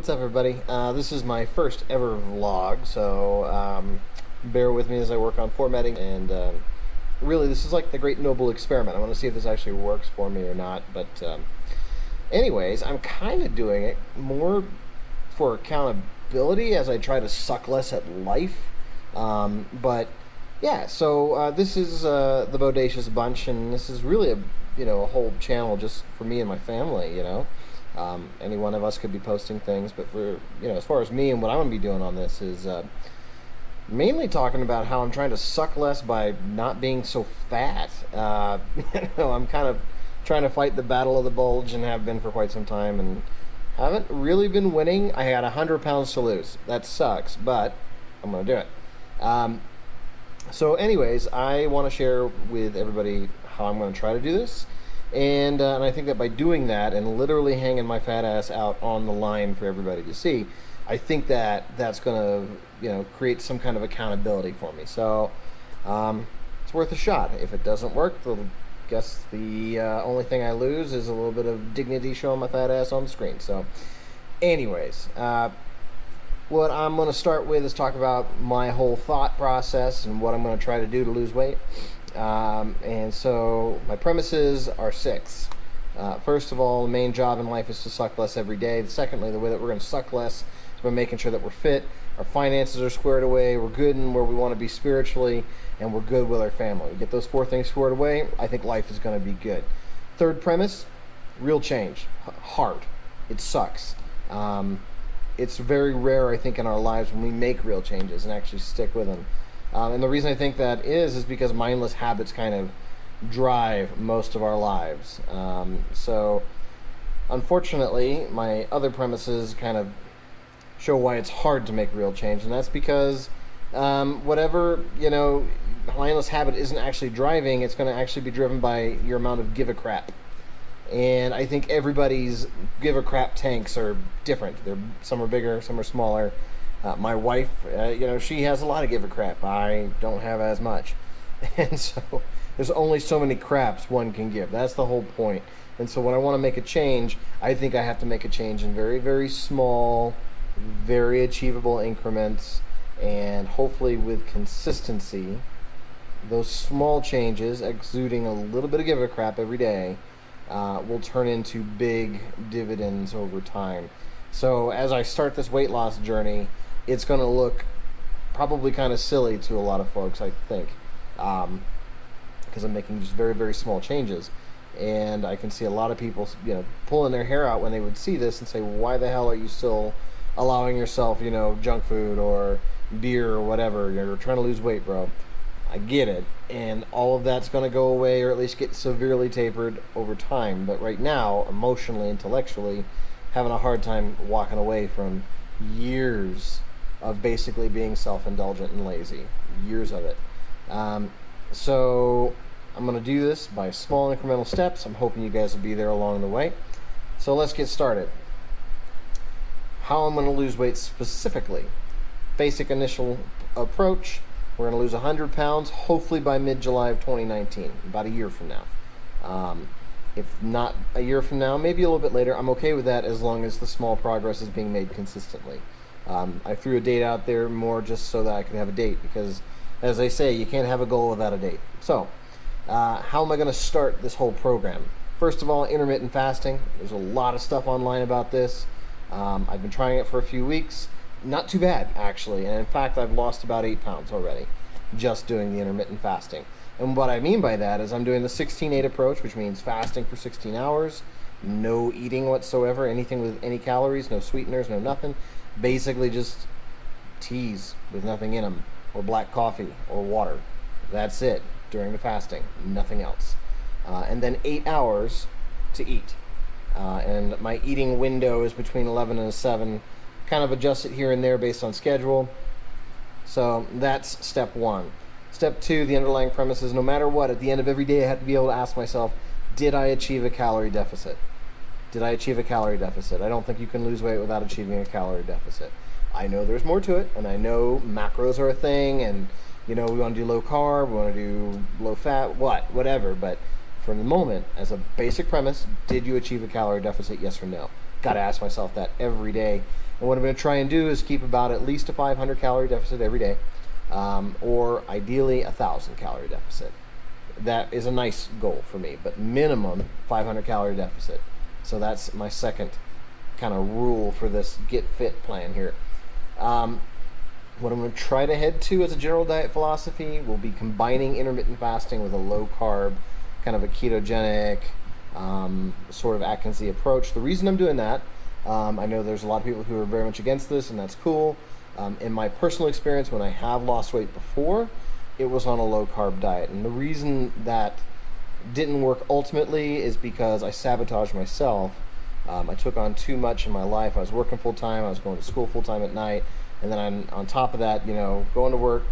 what's up everybody? This is my first ever vlog, so bear with me as I work on formatting, and really this is like the great noble experiment. I want to see if this actually works for me or not, but anyways, I'm kind of doing it more for accountability as I try to suck less at life. But yeah, so this is the Bourdacious Bunch, and this is really a whole channel just for me and my family, any one of us could be posting things, but for as far as me and what I'm gonna be doing on this is mainly talking about how I'm trying to suck less by not being so fat. I'm kind of trying to fight the battle of the bulge, and have been for quite some time, and haven't really been winning. I had 100 pounds to lose. That sucks, but I'm gonna do it. So anyways, I want to share with everybody how I'm going to try to do this. And I think that by doing that and literally hanging my fat ass out on the line for everybody to see, I think that that's going to, create some kind of accountability for me. So it's worth a shot. If it doesn't work, I guess the only thing I lose is a little bit of dignity showing my fat ass on the screen. So anyways, what I'm going to start with is talk about my whole thought process and what I'm going to try to do to lose weight. And so my premises are 6. First of all, the main job in life is to suck less every day. Secondly, the way that we're going to suck less is by making sure that we're fit, our finances are squared away, we're good in where we want to be spiritually, and we're good with our family. We get those 4 things squared away, I think life is going to be good. Third premise, real change. Hard. It sucks. It's very rare, I think, in our lives when we make real changes and actually stick with them. And the reason I think that is because mindless habits kind of drive most of our lives. So unfortunately, my other premises kind of show why it's hard to make real change, and that's because whatever, mindless habit isn't actually driving, it's going to actually be driven by your amount of give a crap. And I think everybody's give a crap tanks are different. Some are bigger, some are smaller. My wife, she has a lot of give a crap. I don't have as much. And so there's only so many craps one can give. That's the whole point. And so when I want to make a change, I think I have to make a change in very, very small, very achievable increments, and hopefully with consistency. Those small changes, exuding a little bit of give a crap every day, will turn into big dividends over time. So as I start this weight loss journey, it's going to look probably kind of silly to a lot of folks, I think, because I'm making just very, very small changes. And I can see a lot of people, pulling their hair out when they would see this and say, why the hell are you still allowing yourself, junk food or beer or whatever? You're trying to lose weight, bro. I get it, and all of that's going to go away, or at least get severely tapered over time. But right now, emotionally, intellectually, having a hard time walking away from years of basically being self-indulgent and lazy. Years of it. So I'm going to do this by small incremental steps. I'm hoping you guys will be there along the way. So let's get started. How I'm going to lose weight specifically. Basic initial approach. We're going to lose 100 pounds, hopefully by mid-July of 2019, about a year from now. If not a year from now, maybe a little bit later. I'm okay with that as long as the small progress is being made consistently. I threw a date out there more just so that I could have a date, because, as they say, you can't have a goal without a date. So, how am I going to start this whole program? First of all, intermittent fasting. There's a lot of stuff online about this. I've been trying it for a few weeks. Not too bad, actually, and in fact I've lost about 8 pounds already just doing the intermittent fasting. And what I mean by that is I'm doing the 16-8 approach, which means fasting for 16 hours, no eating whatsoever, anything with any calories, no sweeteners, no nothing, basically just teas with nothing in them, or black coffee or water. That's it during the fasting, nothing else. And then 8 hours to eat, and my eating window is between 11 and 7. Kind of adjust it here and there based on schedule. So that's step 1. Step 2, the underlying premise is no matter what, at the end of every day I have to be able to ask myself, did I achieve a calorie deficit? Did I achieve a calorie deficit? I don't think you can lose weight without achieving a calorie deficit. I know there's more to it, and I know macros are a thing, and we want to do low carb, we want to do low fat, whatever, but for the moment, as a basic premise, did you achieve a calorie deficit, yes or no? Got to ask myself that every day. And what I'm going to try and do is keep about at least a 500 calorie deficit every day, or ideally a 1,000 calorie deficit. That is a nice goal for me, but minimum 500 calorie deficit. So that's my second kind of rule for this Get Fit plan here. What I'm going to try to head to as a general diet philosophy will be combining intermittent fasting with a low carb, kind of a ketogenic, sort of Atkinsy approach. The reason I'm doing that, I know there's a lot of people who are very much against this, and that's cool. In my personal experience, when I have lost weight before, it was on a low carb diet. And the reason that didn't work ultimately is because I sabotaged myself. I took on too much in my life. I was working full time, I was going to school full time at night, and then I'm on top of that, going to work,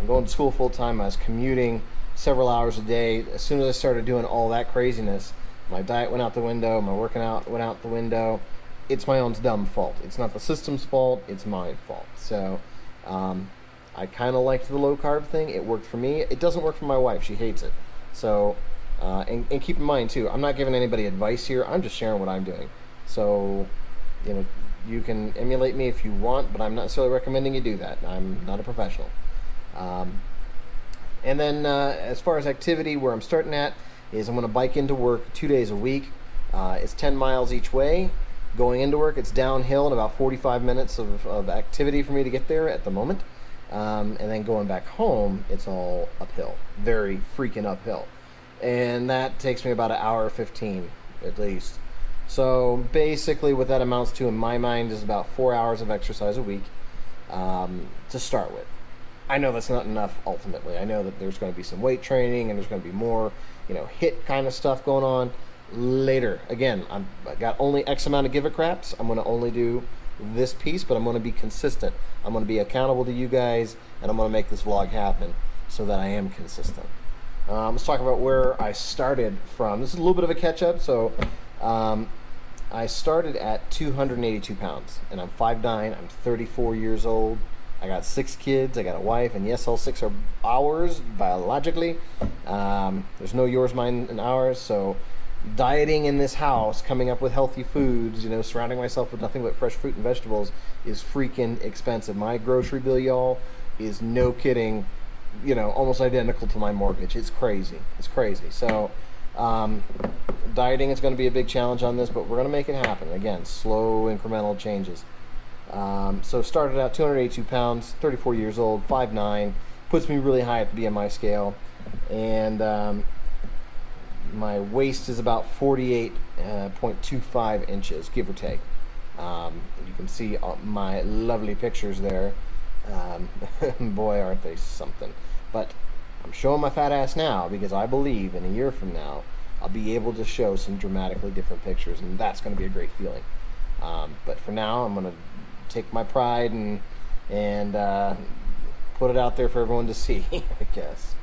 I'm going to school full time, I was commuting several hours a day. As soon as I started doing all that craziness, my diet went out the window, my working out went out the window. It's my own dumb fault. It's not the system's fault, it's my fault. So I kind of liked the low carb thing. It worked for me. It doesn't work for my wife. She hates it. So, and keep in mind too, I'm not giving anybody advice here. I'm just sharing what I'm doing. So, you can emulate me if you want, but I'm not necessarily recommending you do that. I'm not a professional. And then as far as activity, where I'm starting at is I'm going to bike into work 2 days a week. It's 10 miles each way. Going into work, it's downhill in about 45 minutes of activity for me to get there at the moment. And then going back home, it's all uphill. Very freaking uphill. And that takes me about an hour 15 at least. So basically what that amounts to in my mind is about 4 hours of exercise a week to start with. I know that's not enough ultimately. I know that there's going to be some weight training and there's going to be more, HIIT kind of stuff going on later. Again, I got only X amount of give a craps. I'm going to only do this piece, but I'm going to be consistent. I'm going to be accountable to you guys, and I'm going to make this vlog happen so that I am consistent. Let's talk about where I started from. This is a little bit of a catch-up. So I started at 282 pounds, and I'm 5'9". I'm 34 years old. I got 6 kids. I got a wife, and yes, all 6 are ours biologically. There's no yours, mine, and ours. So dieting in this house, coming up with healthy foods, surrounding myself with nothing but fresh fruit and vegetables is freaking expensive. My grocery bill, y'all, is no kidding, almost identical to my mortgage. It's crazy. It's crazy. So dieting is going to be a big challenge on this, but we're going to make it happen. Again, slow incremental changes. So started out 282 pounds, 34 years old, 5'9", puts me really high at the BMI scale, and my waist is about 48.25 inches, give or take. You can see my lovely pictures there. Boy, aren't they something. But I'm showing my fat ass now because I believe in a year from now I'll be able to show some dramatically different pictures, and that's going to be a great feeling. But for now, I'm going to take my pride and put it out there for everyone to see, I guess.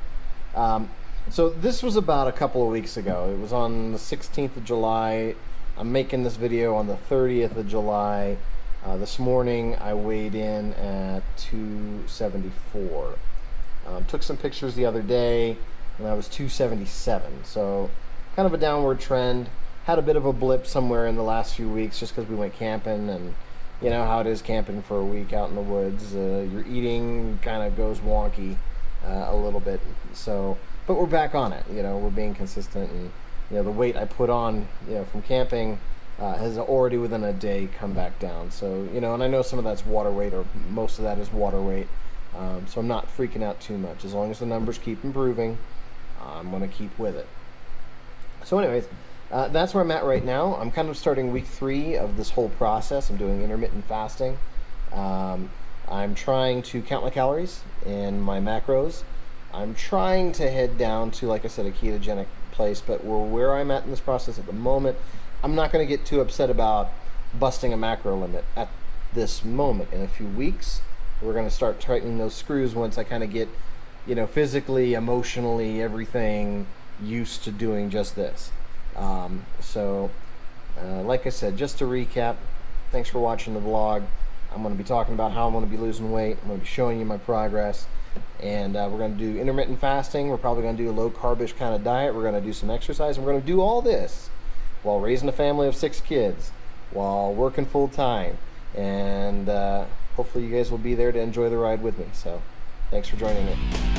So this was about a couple of weeks ago. It was on the 16th of July. I'm making this video on the 30th of July. This morning I weighed in at 274. Took some pictures the other day, and I was 277. So kind of a downward trend. Had a bit of a blip somewhere in the last few weeks just because we went camping, and you know how it is camping for a week out in the woods. Your eating kind of goes wonky a little bit. So, but we're back on it. We're being consistent, and the weight I put on, from camping has already within a day come back down. So, and I know some of that's water weight, or most of that is water weight. So I'm not freaking out too much. As long as the numbers keep improving, I'm going to keep with it. So anyways, that's where I'm at right now. I'm kind of starting week 3 of this whole process. I'm doing intermittent fasting. I'm trying to count my calories and my macros. I'm trying to head down to, like I said, a ketogenic place, but where I'm at in this process at the moment, I'm not going to get too upset about busting a macro limit at this moment. In a few weeks, we're going to start tightening those screws once I kind of get, physically, emotionally, everything used to doing just this. Like I said, just to recap, thanks for watching the vlog. I'm going to be talking about how I'm going to be losing weight. I'm going to be showing you my progress. And we're going to do intermittent fasting. We're probably going to do a low carbish kind of diet. We're going to do some exercise. And we're going to do all this while raising a family of 6 kids, while working full time, and hopefully you guys will be there to enjoy the ride with me. So thanks for joining me.